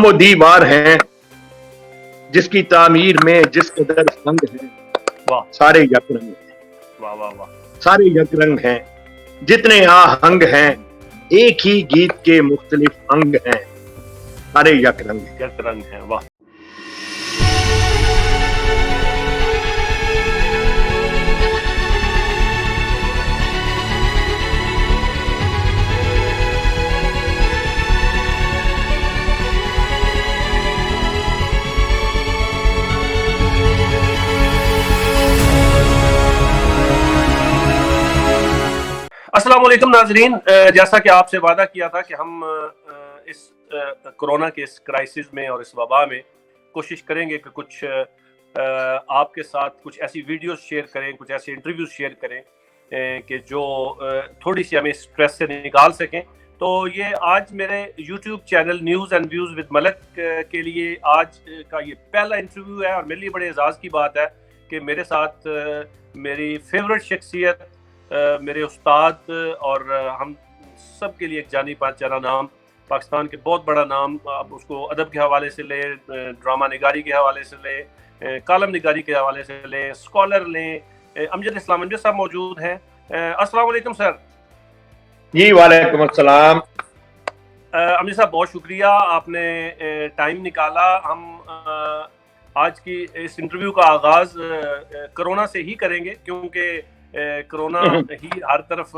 وہ دیوار ہیں جس کی تعمیر میں جس قدر سنگ ہے، سارے یک رنگ ہیں، سارے یک رنگ ہیں، جتنے آہنگ ہیں ایک ہی گیت کے مختلف انگ ہیں، سارے یک رنگ ہیں۔ واہ السلام علیکم ناظرین، جیسا کہ آپ سے وعدہ کیا تھا کہ ہم اس کرونا کے اس کرائسس میں اور اس وبا میں کوشش کریں گے کہ کچھ آپ کے ساتھ کچھ ایسی ویڈیوز شیئر کریں، کچھ ایسے انٹرویوز شیئر کریں کہ جو تھوڑی سی ہمیں اسٹریس سے نکال سکیں۔ تو یہ آج میرے YouTube channel news and views with Malik کے لیے آج کا یہ پہلا انٹرویو ہے، اور میرے لیے بڑے اعزاز کی بات ہے کہ میرے ساتھ میری فیورٹ شخصیت، میرے استاد، اور ہم سب کے لیے ایک جانی پہچانا نام، پاکستان کے بہت بڑا نام، آپ اس کو ادب کے حوالے سے لیں، ڈرامہ نگاری کے حوالے سے لیں، کالم نگاری کے حوالے سے لیں، اسکالر لیں، امجد اسلام امجد صاحب موجود ہیں۔ السلام علیکم سر۔ جی وعلیکم السلام۔ امجد صاحب بہت شکریہ، آپ نے ٹائم نکالا۔ ہم آج کی اس انٹرویو کا آغاز کرونا سے ہی کریں گے، کیونکہ کرونا ہی ہر طرف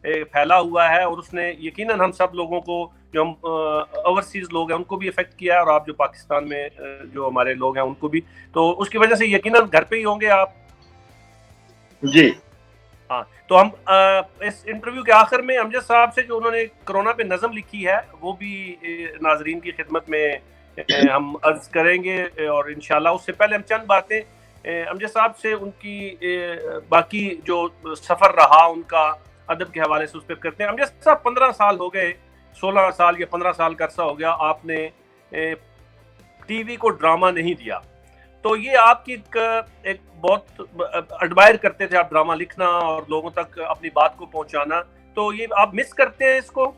پھیلا ہوا ہے، اور اس نے یقیناً ہم سب لوگوں کو، جو ہم اوورسیز لوگ ہیں ان کو بھی افیکٹ کیا ہے، اور آپ جو پاکستان میں جو ہمارے لوگ ہیں ان کو بھی، تو اس کی وجہ سے یقیناً گھر پہ ہی ہوں گے آپ۔ جی ہاں، تو ہم اس انٹرویو کے آخر میں امجد صاحب سے جو انہوں نے کرونا پہ نظم لکھی ہے وہ بھی ناظرین کی خدمت میں ہم عرض کریں گے، اور انشاءاللہ اس سے پہلے ہم چند باتیں امجد صاحب سے ان کی باقی جو سفر رہا ان کا ادب کے حوالے سے اس پہ کرتے ہیں۔ امجد صاحب 15 سال ہو گئے، 16 سال یا 15 سال کا عرصہ ہو گیا آپ نے ٹی وی کو ڈرامہ نہیں دیا، تو یہ آپ کی ایک بہت ایڈمائر کرتے تھے آپ ڈرامہ لکھنا اور لوگوں تک اپنی بات کو پہنچانا، تو یہ آپ مس کرتے ہیں اس کو؟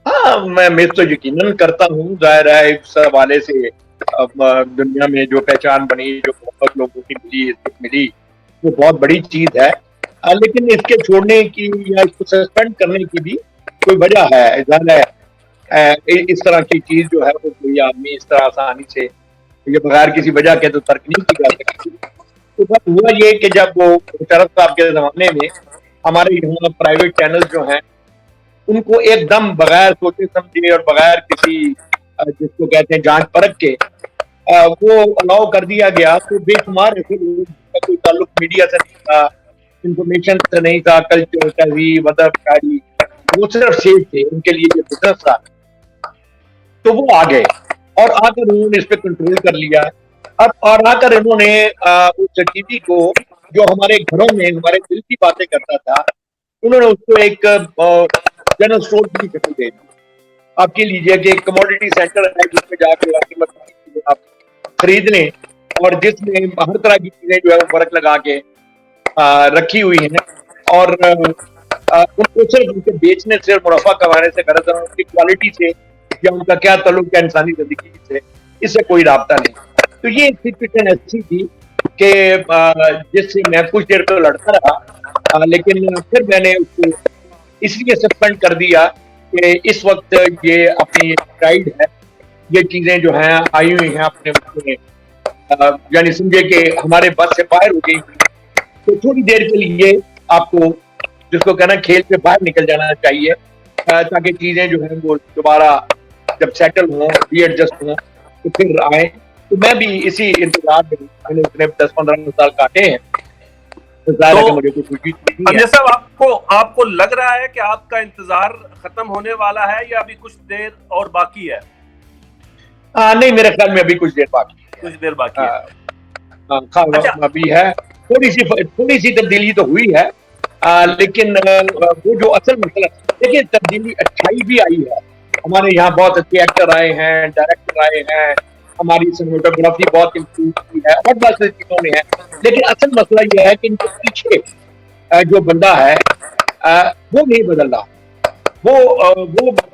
ہاں، میں مس تو یقیناً کرتا ہوں، ظاہر ہے اس حوالے سے دنیا میں جو پہچان بنی، جو بہت لوگوں کی ملی، عزت ملی، وہ بہت بڑی چیز ہے، لیکن اس کے چھوڑنے کی یا اس کو سسپینڈ کرنے کی بھی کوئی وجہ ہے، ظاہر ہے اس طرح کی چیز جو ہے وہ کوئی آدمی اس طرح آسانی سے یہ بغیر کسی وجہ کے تو ترک نہیں کی جا سکتی۔ تو بس ہوا یہ کہ جب وہ مشرف صاحب کے زمانے میں ہمارے یہاں پرائیویٹ چینل جو ہیں ان کو ایک دم بغیر سوچے سمجھے اور بغیر کسی جس کو کہتے ہیں جانچ پرکھ کے وہ الاؤ کر دیا گیا، تو بے شمار ایسے لوگ کا کوئی تعلق میڈیا سے نہیں تھا، انفارمیشن سے نہیں تھا، کلچر، تہذیب، ادب، شاعری، وہ صرف شیخ تھے، ان کے لیے یہ بزنس تھا، تو وہ آ گئے اور آ کر انہوں نے اس پہ کنٹرول کر لیا۔ اب اور آ کر انہوں نے اس ٹی وی کو جو ہمارے گھروں میں ہمارے دل کی باتیں کرتا تھا، انہوں نے اس کو ایک جنرل اسٹور کی شکل دے دی۔ آپ کے لیجئے کہ ایک کموڈیٹی سینٹر ہے جس میں جا کے آپ خرید لیں، اور جس میں ہر طرح کی چیزیں جو ہے وہ فرق لگا کے رکھی ہوئی ہیں، اور ان کو صرف ان کے بیچنے سے، منافع کمانے سے غرض ہے، ان کی کوالٹی سے یا ان کا کیا تعلق ہے انسانی زندگی سے، اس سے کوئی رابطہ نہیں۔ تو یہ سچویشن ایسی تھی کہ جس سے میں کچھ دیر تو لڑتا رہا، لیکن پھر میں نے اس کو اس لیے سسپینڈ کر دیا کہ اس وقت یہ اپنی گائیڈ ہے، یہ چیزیں جو ہیں آئی ہوئی ہیں اپنے یعنی سمجھے کہ ہمارے بس سے باہر ہو گئی، تو تھوڑی دیر کے لیے آپ کو جس کو کہنا کھیل سے باہر نکل جانا چاہیے، تاکہ چیزیں جو ہیں وہ دوبارہ جب سیٹل ہوں، ری ایڈجسٹ ہوں، تو پھر آئیں۔ تو میں بھی اسی انتظار میں نے اتنے 10-15 سال کاٹے ہیں۔ صاحب آپ کو لگ رہا ہے کہ آپ کا انتظار ختم ہونے والا ہے یا ابھی کچھ دیر اور باقی ہے؟ نہیں، میرے خیال میں ابھی کچھ دیر باقی ہے، ابھی ہے، تھوڑی سی تبدیلی تو ہوئی ہے، لیکن وہ جو اصل مسئلہ، دیکھیے تبدیلی اچھائی بھی آئی ہے، ہمارے یہاں بہت اچھے ایکٹر آئے ہیں، ڈائریکٹر آئے ہیں، ہماری سنیماٹوگرافی بہت امپروو کی ہے، اور بہت سی چیزوں میں ہے، لیکن اصل مسئلہ یہ ہے کہ ان کے پیچھے جو بندہ ہے وہ نہیں بدل رہا۔ وہ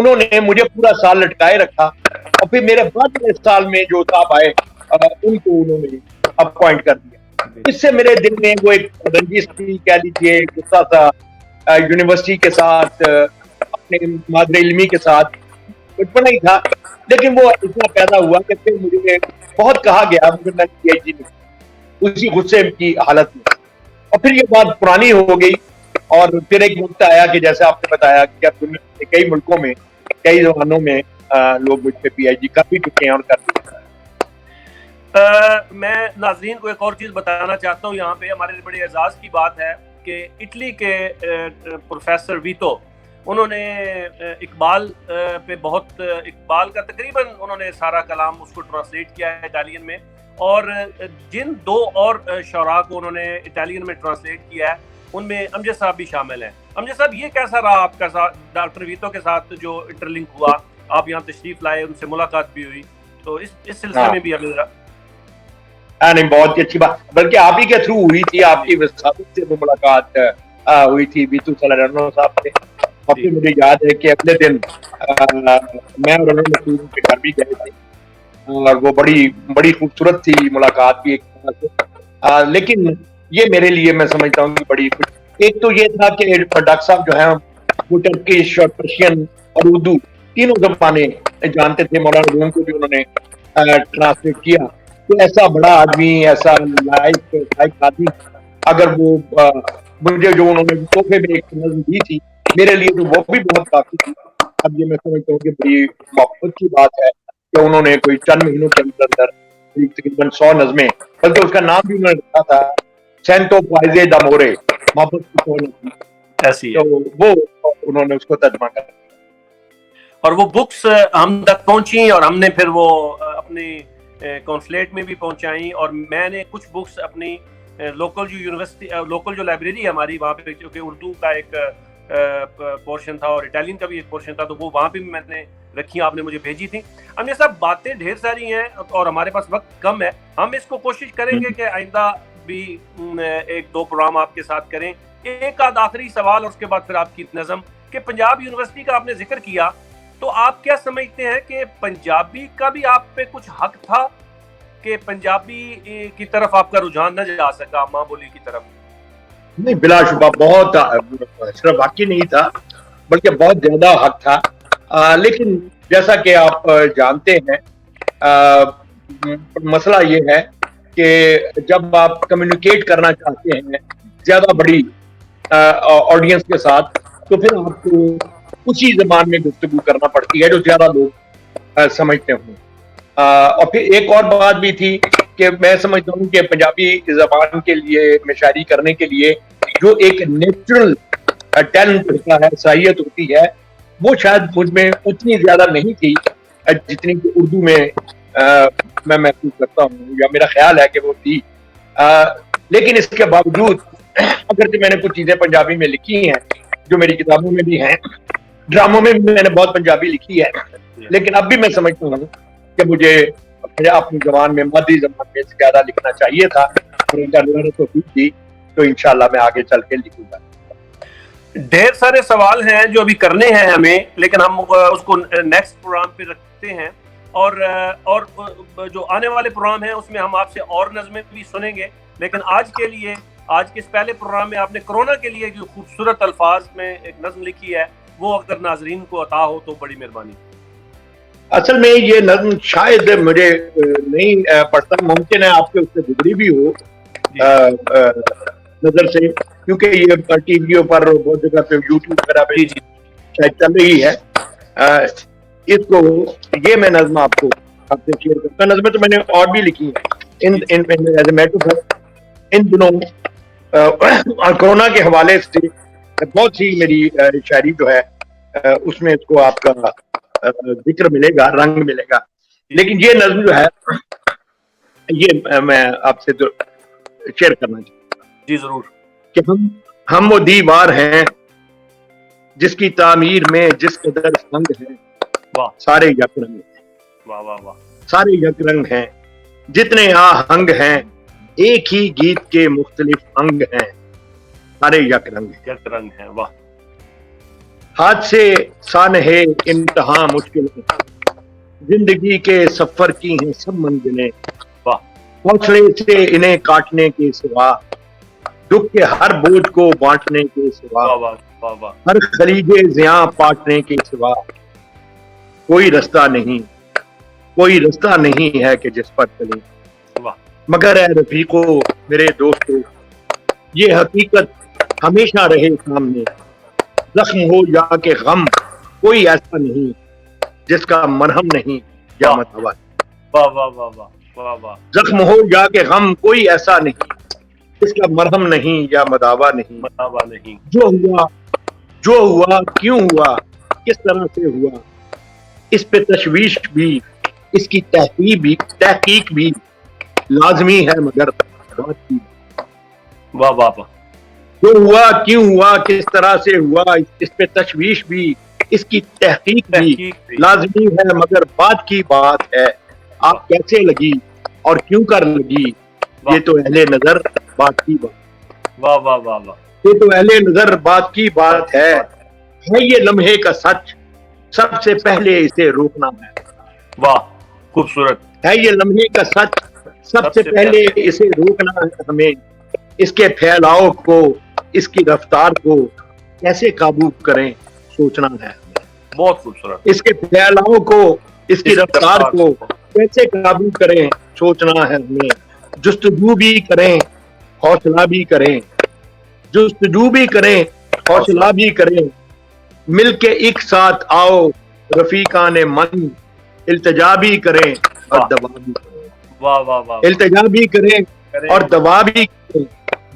انہوں نے مجھے پورا سال لٹکائے رکھا اور پھر میرے بعد کے سال میں جو صاحب آئے ان کو انہوں نے اپوائنٹ کر دیا. اس سے میرے دل میں وہ ایک رنجش تھی, کہہ لیجیے غصہ تھا یونیورسٹی کے ساتھ, اپنے مادر علمی کے ساتھ, بچپنا ہی تھا. لیکن وہ اتنا پیدا ہوا کہ پھر مجھے بہت کہا گیا, مجھے میں نے PhD نہیں اسی غصے کی حالت میں. اور پھر یہ بات پرانی ہو گئی اور پھر ایک وقت آیا کہ جیسے آپ نے بتایا کہ اب دنیا کے کئی ملکوں میں کئی زبانوں میں لوگ مجھ پہ PhD کر بھی چکے ہیں اور کر بھی چکے ہیں. میں ناظرین کو ایک اور چیز بتانا چاہتا ہوں یہاں پہ, ہمارے بڑے اعزاز کی بات ہے کہ اٹلی کے پروفیسر ویتو, انہوں نے اقبال پہ بہت, اقبال کا تقریباً انہوں نے سارا کلام اس کو ٹرانسلیٹ کیا ہے اٹالین میں, اور جن 2 اور شعراء کو انہوں نے اٹالین میں ٹرانسلیٹ کیا ہے ان میں امجد صاحب بھی شامل ہیں. امجد صاحب, یہ کیسا رہا آپ کا ساتھ ڈاکٹر ویتو کے ساتھ جو انٹرلنک ہوا, آپ یہاں تشریف لائے, ان سے ملاقات بھی ہوئی, تو اس سلسلے میں بھی ہمیں نہیں, بہت ہی اچھی بات, بلکہ آپ ہی کے تھرو ہوئی تھی, آپ کی وساطت سے وہ ملاقات ہوئی تھی ویتو سالرانو صاحب سے. اور پھر مجھے یاد ہے کہ اگلے دن میں اور انہوں نے کے گھر بھی گئے تھے اور وہ بڑی خوبصورت تھی ملاقات بھی ایک طرح سے. لیکن یہ میرے لیے میں سمجھتا ہوں کہ بڑی ایک تو یہ تھا کہ ڈاکٹر صاحب جو ہیں وہ ٹرکش اور پرشین اور اردو تینوں زبانیں جانتے تھے. مولانا روم کو بھی انہوں نے ٹرانسلیٹ کیا. تو ایسا بڑا آدمی, ایسا لائق آدمی, اگر وہ مجھے جو انہوں نے تحفے میں ایک نظم دی تھی, میرے لیے تو وہ بھی بہت کافی تھی. اب یہ میں سمجھتا ہوں کہ بڑی محبت کی بات ہے کہ انہوں نے کوئی چند مہینوں کے اندر تقریباً 100 نظمیں, بلکہ اس کا نام بھی انہوں نے رکھا تھا سینتو پائزے دامورے, محبت کی 100 نظمیں, ایسی ہے. تو وہ انہوں نے اس کو ترجمہ کر دیا. اور وہ بکس ہم تک پہنچی اور ہم نے پھر وہ اپنی کانسلیٹ میں بھی پہنچائیں, اور میں نے کچھ بکس اپنی لوکل جو یونیورسٹی, لوکل جو لائبریری ہے ہماری وہاں پہ, کیونکہ اردو کا ایک پورشن تھا اور اٹالین کا بھی ایک پورشن تھا, تو وہ وہاں پہ بھی میں نے رکھی, آپ نے مجھے بھیجی تھی. ہم یہ سب باتیں ڈھیر ساری ہیں اور ہمارے پاس وقت کم ہے. ہم اس کو کوشش کریں گے کہ آئندہ بھی 1-2 پروگرام آپ کے ساتھ کریں. ایک آدھ آخری سوال اور اس کے بعد پھر آپ کی نظم, کہ پنجاب یونیورسٹی کا آپ نے ذکر کیا, تو آپ کیا سمجھتے ہیں کہ پنجابی کا بھی آپ پہ کچھ حق تھا کہ پنجابی کی طرف آپ کا رجحان نہ جا سکا, ماں بولی کی طرف؟ نہیں, بلا شبہ بہت صرف حق ہی نہیں تھا بلکہ بہت زیادہ حق تھا. لیکن جیسا کہ آپ جانتے ہیں مسئلہ یہ ہے کہ جب آپ کمیونیکیٹ کرنا چاہتے ہیں زیادہ بڑی آڈینس کے ساتھ, تو پھر آپ کو اسی زبان میں گفتگو کرنا پڑتی ہے جو زیادہ لوگ سمجھتے ہوں. اور پھر ایک اور بات بھی تھی کہ میں سمجھتا ہوں کہ پنجابی زبان کے لیے میں شاعری کرنے کے لیے جو ایک نیچرل ٹیلنٹ ہوتا ہے, صلاحیت ہوتی ہے, وہ شاید مجھ میں اتنی زیادہ نہیں تھی جتنی کہ اردو میں میں محسوس کرتا ہوں, یا میرا خیال ہے کہ وہ تھی. لیکن اس کے باوجود اگرچہ میں نے کچھ چیزیں پنجابی میں لکھی ہیں جو میری کتابوں میں بھی ہیں, ڈراموں میں بھی میں نے بہت پنجابی لکھی ہے, لیکن اب بھی میں سمجھتا ہوں کہ مجھے اپنی زبان میں, مادری زبان میں زیادہ لکھنا چاہیے تھا, اور اللہ نے توفیق دی تو انشاءاللہ میں آگے چل کے لکھوں گا. ڈھیر سارے سوال ہیں جو ابھی کرنے ہیں ہمیں, لیکن ہم اس کو نیکسٹ پروگرام پہ رکھتے ہیں, اور جو آنے والے پروگرام ہیں اس میں ہم آپ سے اور نظمیں بھی سنیں گے. لیکن آج کے لیے, آج کے اس پہلے پروگرام میں آپ نے کرونا کے لیے جو خوبصورت الفاظ میں ایک نظم لکھی ہے, وہ اگر ناظرین کو عطا ہو تو بڑی مہربانی. اصل میں یہ نظم شاید مجھے نہیں پڑھتا, ممکن ہے آپ کے اس سے گزری بھی ہو نظر سے, کیونکہ یہ ٹی ویوں پر بہت جگہ پہ یوٹیوب وغیرہ پہ شاید چل رہی ہے. اس کو یہ میں نظم آپ کو آپ سے شیئر کرتا ہوں. نظمیں تو میں نے اور بھی لکھی ہیں ان دنوں کورونا کے حوالے سے, بہت سی میری شاعری جو ہے اس میں اس کو آپ کا ذکر ملے گا, رنگ ملے گا. لیکن یہ نظم جو ہے یہ میں آپ سے شیئر کرنا چاہتا ہوں. جی ضرور. کہ ہم وہ دیوار ہیں جس کی تعمیر میں جس قدر سنگ ہے, سارے یک رنگ ہیں, واہ واہ واہ, سارے یک رنگ ہیں, جتنے آہنگ ہیں ایک ہی گیت کے مختلف انگ ہیں, سارے یک رنگ ہیں. یک رنگ ہیں, واہ. ہاتھ سے سانحے امتحان مشکل ہے، زندگی کے سفر کی ہیں سب منزلیں، واہ حوصلے سے انہیں کاٹنے کے سوا، دکھ کے ہر بوجھ کو بانٹنے کے سوا، واہ واہ واہ واہ ہر خلیجے زیاں پاٹنے کے سوا کوئی رستہ نہیں، کوئی رستہ نہیں ہے کہ جس پر چلیں، واہ مگر اے رفیقو میرے دوستو یہ حقیقت ہمیشہ رہے سامنے، زخم ہو یا کہ غم کوئی ایسا نہیں جس کا مرہم نہیں یا مداوا، واہ واہ واہ واہ واہ واہ زخم ہو یا کہ غم کوئی ایسا نہیں جس کا مرہم نہیں یا مداوا نہیں، مداوا نہیں، جو ہوا کیوں ہوا کس طرح سے ہوا، اس پہ تشویش بھی اس کی تحقیق بھی لازمی ہے مگر بات کی، واہ واہ واہ جو ہوا کیوں ہوا کس طرح سے ہوا اس پہ تشویش بھی اس کی تحقیق بھی تحقیق بھی، لازمی ہے مگر بات کی بات ہے، آپ کیسے لگی اور کیوں کر لگی یہ تو اہل نظر بات کی بات، واہ واہ واہ واہ یہ تو اہل نظر بات کی بات ہے یہ لمحے کا سچ سب سے پہلے اسے روکنا ہے، واہ خوبصورت، ہے یہ لمحے کا سچ سب سے پہلے اسے روکنا ہے ہمیں، اس کے پھیلاؤ کو اس کی رفتار کو کیسے قابو کریں سوچنا ہے، بہت خوبصورت، اس کے پھیلاؤ کو اس کی رفتار کو کیسے قابو کریں سوچنا ہے ہمیں، جستجو بھی کریں حوصلہ بھی کریں، جستجو بھی کریں حوصلہ بھی کریں، مل کے ایک ساتھ آؤ رفیقان من، التجا بھی کریں اور دبا بھی کریں، واہ واہ واہ التجا بھی کریں اور دبا بھی کریں،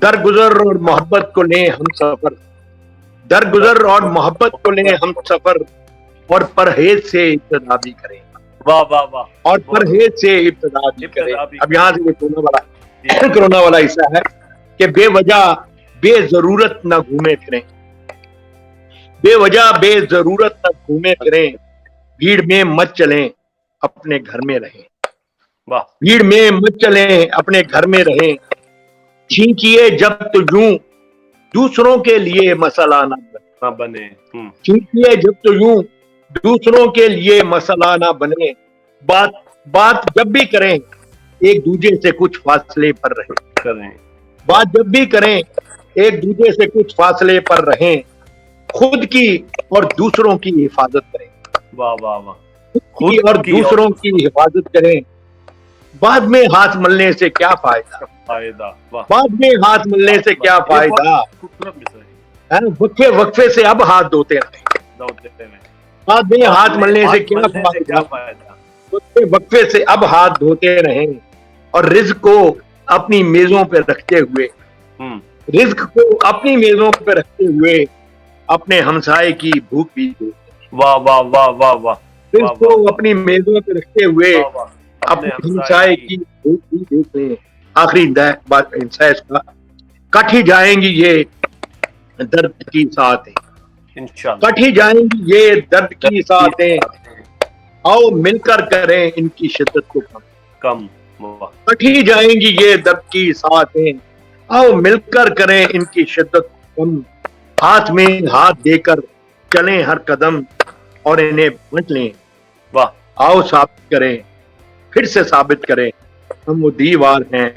درگزر اور محبت کو لیں ہم سفر، درگزر اور محبت کو لیں ہم سفر، اور پرہیز سے ابتدا بھی کریں، واہ واہ واہ اور پرہیز سے ابتدا بھی کریں۔ اب یہاں سے یہ کرونا والا حصہ ہے کہ بے وجہ بے ضرورت نہ گھومے پھریں، بے وجہ بے ضرورت نہ گھومے پھریں، بھیڑ میں مت چلیں اپنے گھر میں رہیں، واہ بھیڑ میں مت چلیں اپنے گھر میں رہیں، چھینکیے جب تو یوں دوسروں کے لیے مسئلہ نہ بنے، نہ بنے، چھینکیے جب تو یوں دوسروں کے لیے مسئلہ نہ بنے، بات جب بھی کریں ایک دوسرے سے کچھ فاصلے پر رہیں، کریں، بات جب بھی کریں ایک دوسرے سے کچھ فاصلے پر رہیں، خود کی اور دوسروں کی حفاظت کریں، واہ واہ واہ خود کی اور دوسروں کی حفاظت کریں، بعد میں ہاتھ ملنے سے کیا فائدہ، فائدہ، واہ بعد میں ہاتھ ملنے سے کیا فائدہ، خوبصورت مثال وقفے وقفے سے اب ہاتھ دھوتے رہیں، بعد میں ہاتھ ملنے سے کیا فائدہ، وقفے سے اب ہاتھ دھوتے رہیں، اور رزق کو اپنی میزوں پہ رکھتے ہوئے، رزق کو اپنی میزوں پہ رکھتے ہوئے اپنے ہمسائے کی بھوک بھی دو، واہ واہ واہ واہ واہ رزق کو اپنی میزوں پہ رکھتے ہوئے اپنے ہمسائے کی بھوک بھی دیکھ لیں۔ آخری بات ہے اس کا، کٹ ہی جائیں گی یہ درد کی ساتیں، انشاءاللہ کٹ ہی جائیں گی یہ درد کی ساتیں، آؤ مل کر کریں ان کی شدت کو کم، کم، کٹ ہی جائیں گی یہ درد کی ساتیں، آؤ مل کر کریں ان کی شدت کو کم، ہاتھ میں ہاتھ دے کر چلیں ہر قدم اور انہیں بانٹ لیں، واہ آؤ ثابت کریں پھر سے ثابت کریں ہم وہ دیوار ہیں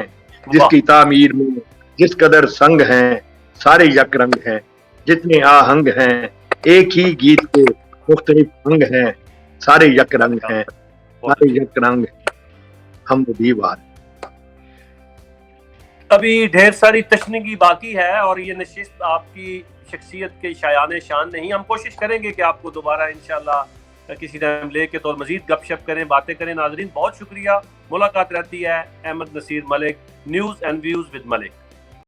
جس کی تعمیر میں جس قدر سنگ ہیں سارے یک رنگ ہیں، جتنے آہنگ ہیں ایک ہی گیت کے مختلف انگ ہیں، سارے یک رنگ ہیں، سارے یک رنگ ہیں، ہم وہ دیوار۔ ابھی ڈھیر ساری تشنگی باقی ہے اور یہ نشست آپ کی شخصیت کے شایان شان نہیں، ہم کوشش کریں گے کہ آپ کو دوبارہ انشاءاللہ کسی ٹائم لے کے تو مزید گپ شپ کریں، باتیں کریں۔ ناظرین بہت شکریہ، ملاقات رہتی ہے۔ Ahmad Naseer Malik, news and views with Malik.